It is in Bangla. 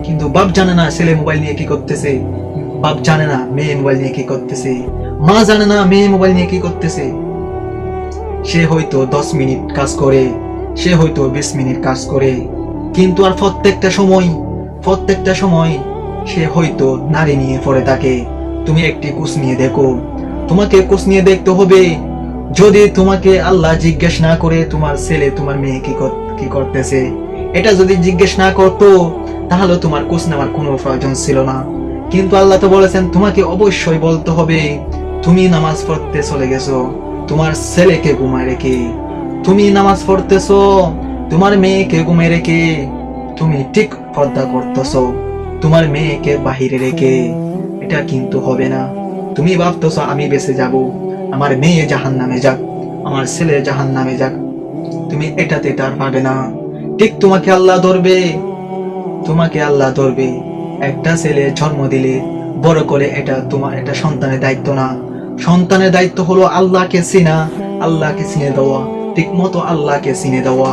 কিন্তু বাপ জানে না ছেলে মোবাইল নিয়ে কি করতেছে, বাপ জানে না মেয়ে মোবাইল নিয়ে কি করতেছে, মা জানে না মেয়ে মোবাইল নিয়ে কি করতেছে। সে হয়তো 10 মিনিট কাজ করে, সে হয়তো 20 মিনিট কাজ করে, কিন্তু আর প্রত্যেকটা সময় সে হয়তো নারী নিয়ে পড়ে থাকে। তুমি একটি কোচ নিয়ে দেখো, তোমাকে কোচ নিয়ে দেখতে হবে। যদি তোমাকে আল্লাহ জিজ্ঞেস না করে তোমার ছেলে তোমার মেয়ে কি করতেছে, এটা যদি জিজ্ঞেস না করতো, তাহলে তোমার কোচ নেওয়ার কোনো প্রয়োজন ছিল না। কিন্তু আল্লাহ তো বলেছেন তোমাকে অবশ্যই বলতে হবে। তুমি নামাজ পড়তে চলে গেছো তোমার ছেলেকে ঘুমায় রেখে, তুমি নামাজ পড়তেছো তোমার মেয়েকে ঘুমায় রেখে, তুমি ঠিক পর্দা করতেছো তোমার মেয়েকে বাহিরে রেখে। এটা কিন্তু হবে না। তুমি ভাবতেছো আমি বেঁচে যাব, আমার মেয়ে জাহান্নামে যাক, আমার ছেলে জাহান্নামে যাক। তুমি এটাতে তার পাবে না। ঠিক তোমাকে আল্লাহ ধরবে, তোমাকে আল্লাহ ধরবে। একটা ছেলে জন্ম দিলে বড় করে এটা তোমার, এটা সন্তানের দায়িত্ব না। সন্তানের দায়িত্ব হলো আল্লাহকে চিনা, আল্লাহকে চিনে দেওয়া, ঠিক মতো আল্লাহকে চিনে দেওয়া।